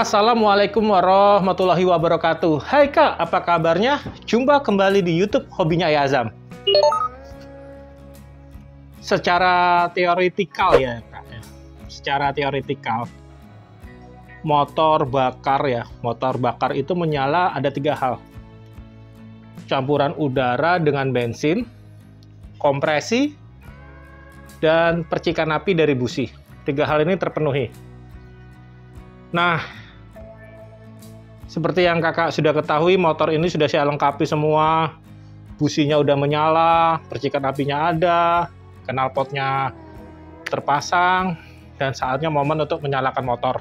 Assalamualaikum warahmatullahi wabarakatuh. Hai Kak, apa kabarnya? Jumpa kembali di YouTube Hobinya Ayah Azam. Secara teoretikal ya Kak, secara teoretikal motor bakar itu menyala ada 3 hal. Campuran udara dengan bensin, kompresi, dan percikan api dari busi. 3 hal ini terpenuhi. Nah, seperti yang kakak sudah ketahui, motor ini sudah saya lengkapi semua. Businya udah menyala, percikan apinya ada, knalpotnya terpasang, dan saatnya momen untuk menyalakan motor.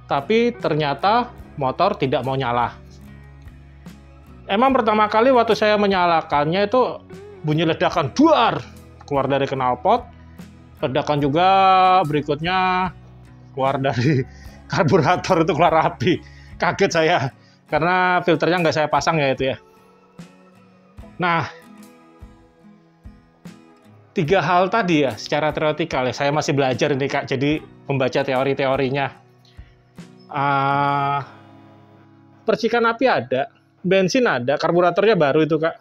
Tapi ternyata motor tidak mau nyala. Emang pertama kali waktu saya menyalakannya itu bunyi ledakan duar keluar dari knalpot. Ledakan juga berikutnya keluar dari karburator, itu keluar api. Kaget saya karena filternya nggak saya pasang ya itu ya. Nah, 3 hal tadi ya secara teoretikal ya, saya masih belajar ini Kak, jadi membaca teori-teorinya. Percikan api ada, bensin ada, karburatornya baru itu Kak.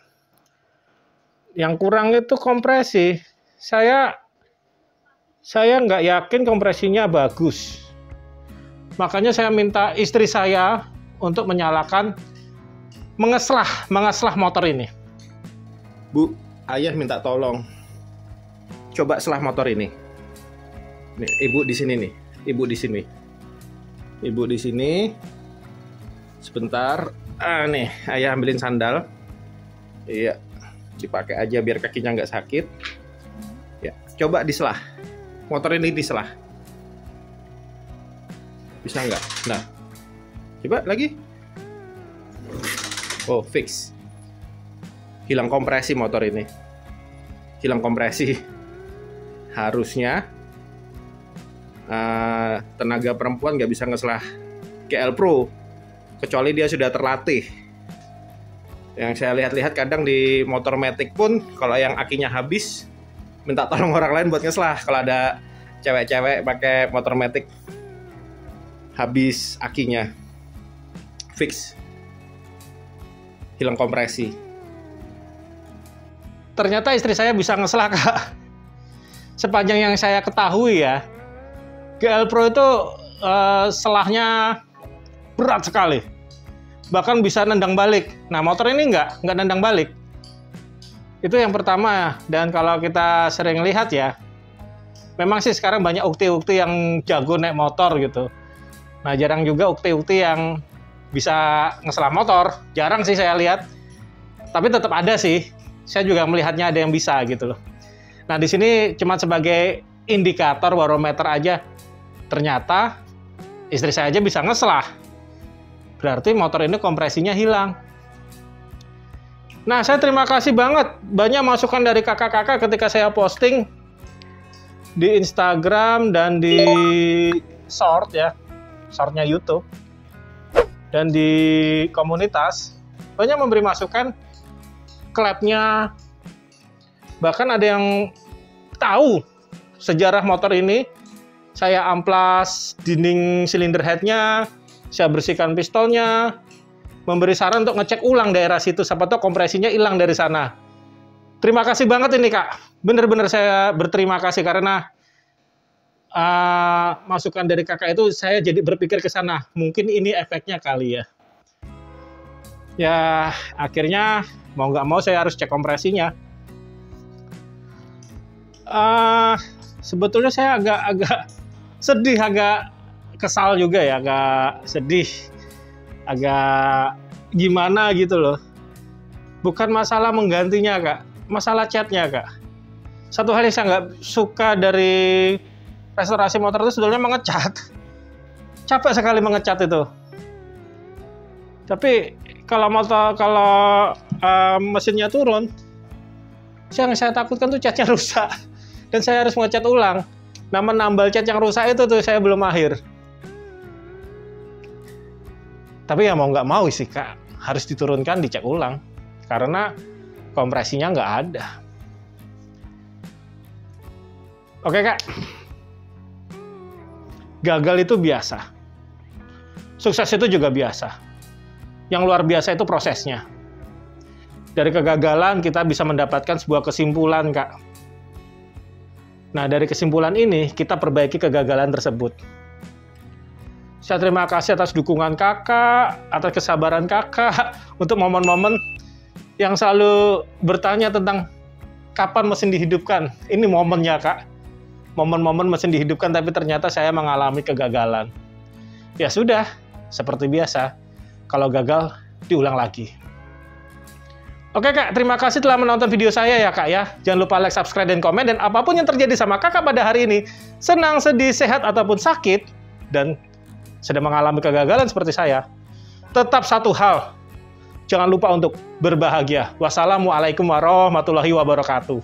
Yang kurang itu kompresi. Saya nggak yakin kompresinya bagus. Makanya saya minta istri saya untuk menyalakan, mengeslah motor ini. Bu, ayah minta tolong. Coba selah motor ini. Nih, ibu di sini nih. Ibu di sini. Ibu di sini. Sebentar. Nih, ayah ambilin sandal. Iya, dipakai aja biar kakinya nggak sakit. Ya, coba diselah. Motor ini diselah. Bisa nggak? Nah, coba lagi. Oh, fix. Hilang kompresi motor ini. Hilang kompresi. Harusnya tenaga perempuan nggak bisa ngeselah GL Pro, kecuali dia sudah terlatih. Yang saya lihat-lihat kadang di motor Matic pun, kalau yang akinya habis, minta tolong orang lain buat ngeslah. Kalau ada cewek-cewek pakai motor Matic habis akinya, fix, hilang kompresi. Ternyata istri saya bisa ngeslah Kak. Sepanjang yang saya ketahui ya, GL Pro itu selahnya berat sekali, bahkan bisa nendang balik. Nah, motor ini nggak nendang balik. Itu yang pertama. Dan kalau kita sering lihat ya, memang sih sekarang banyak ukti-ukti yang jago naik motor gitu. Nah, jarang juga ukti-ukti yang bisa ngeslah motor. Jarang sih saya lihat. Tapi tetap ada sih. Saya juga melihatnya ada yang bisa gitu loh. Nah, di sini cuma sebagai indikator barometer aja. Ternyata istri saya aja bisa ngeslah. Berarti motor ini kompresinya hilang. Nah, saya terima kasih banget. Banyak masukan dari kakak-kakak ketika saya posting di Instagram dan di short ya. Shortnya YouTube. Dan di komunitas. Banyak memberi masukan. Klepnya. Bahkan ada yang tahu sejarah motor ini. Saya amplas dinding silinder headnya, saya bersihkan pistolnya, memberi saran untuk ngecek ulang daerah situ, siapa tahu kompresinya hilang dari sana. Terima kasih banget ini Kak, bener-bener saya berterima kasih karena masukan dari kakak itu saya jadi berpikir ke sana, mungkin ini efeknya kali ya. Ya akhirnya mau nggak mau saya harus cek kompresinya. Sebetulnya saya agak sedih, agak kesal juga ya, agak sedih, agak gimana gitu loh. Bukan masalah menggantinya Kak, masalah catnya Kak. Satu hal yang saya nggak suka dari restorasi motor itu sebetulnya mengecat. Capek sekali mengecat itu. Tapi kalau mesinnya turun, yang saya takutkan tuh catnya rusak. Dan saya harus ngecat ulang. Nah, menambal cat yang rusak itu tuh saya belum akhir. Tapi ya mau nggak mau sih Kak, harus diturunkan, dicek ulang. Karena kompresinya nggak ada. Oke Kak, gagal itu biasa. Sukses itu juga biasa. Yang luar biasa itu prosesnya. Dari kegagalan kita bisa mendapatkan sebuah kesimpulan, Kak. Nah, dari kesimpulan ini kita perbaiki kegagalan tersebut. Saya terima kasih atas dukungan kakak, atas kesabaran kakak, untuk momen-momen yang selalu bertanya tentang kapan mesin dihidupkan. Ini momennya, Kak. Momen-momen mesin dihidupkan, tapi ternyata saya mengalami kegagalan. Ya sudah, seperti biasa. Kalau gagal, diulang lagi. Oke, Kak, terima kasih telah menonton video saya ya, Kak, ya. Jangan lupa like, subscribe, dan komen. Dan apapun yang terjadi sama kakak pada hari ini, senang, sedih, sehat, ataupun sakit, dan sedang mengalami kegagalan seperti saya, tetap satu hal, jangan lupa untuk berbahagia. Wassalamualaikum warahmatullahi wabarakatuh.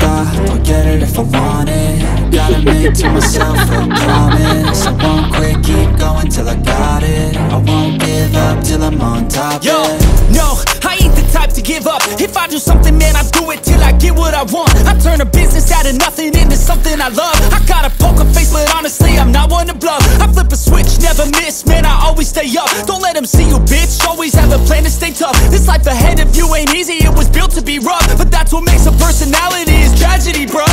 I'll get it if I want it. Gotta make to myself a promise. I won't quit, keep going till I got it. I won't give up till I'm on top. Yo, no, I ain't the type to give up. If I do something, man, I do it till I get what I want. I turn a business out of nothing into something I love. I got a poker face, but honestly, I'm not one to bluff. I flip a switch, never miss, man, I always stay up. Don't let them see you, bitch, always have a plan to stay tough. This life ahead of you ain't easy, it was built to be rough. But that's what makes a personality, is tragedy, bruh.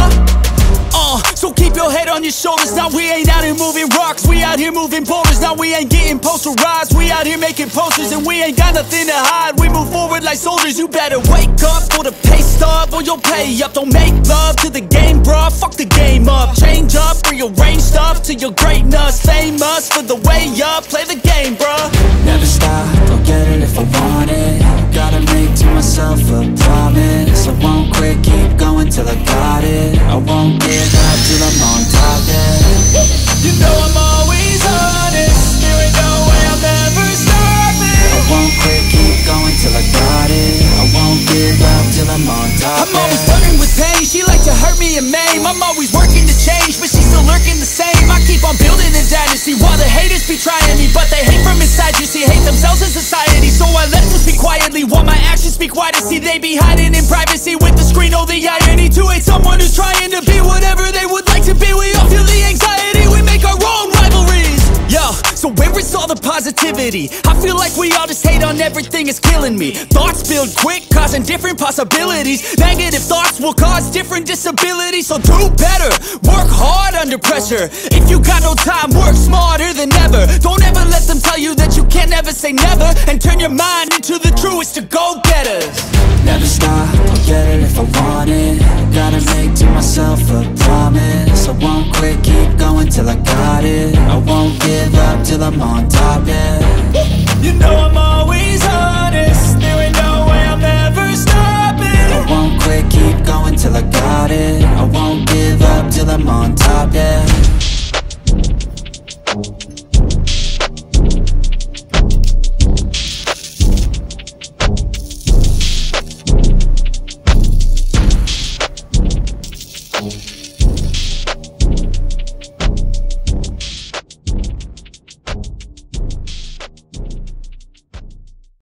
So keep your head on your shoulders. Now we ain't out here moving rocks, we out here moving boulders. Now we ain't getting posterized, we out here making posters. And we ain't got nothing to hide, we move forward like soldiers. You better wake up for the pay stub, or you'll pay up. Don't make love to the game, bruh, fuck the game up. Change up, rearrange stuff to your greatness. Famous for the way up, play the game, bruh. Never stop, I'll get it if I want it. Gotta make to myself a promise. I won't quit, keep going till I got it. I won't give up till I'm on top, yeah. You know I'm always honest, there ain't no way I'll never stop it. I won't quit, keep going till I got it. I won't give up till I'm on top, I'm always flirting with pain, she like to hurt me and maim. I'm always working to change, but she's still lurking the same. I keep on building a dynasty while the haters be trying me. But they hate from inside, you see, hate themselves in society. So I let them speak quietly while my actions speak wider. See, they be hiding in privacy with the screen. Oh, the irony to hate someone who's trying to be whatever they would like to be. We all feel the anxiety, we make our own rivalries. Yo, so where is all the positivity? I feel like we all just hate on everything, it's killing me. Thoughts build quick, causing different possibilities. Negative thoughts will cause different disabilities. So do better, work hard under pressure. If you got no time, work smarter than ever. Don't ever let them tell you that you can't never say never. And turn your mind into the truest to go-getters. Never stop, I'll get it if I want it. Gotta make to myself a promise. I won't quit, keep going till I got it. I won't give up till I'm on top, yeah. You know I'm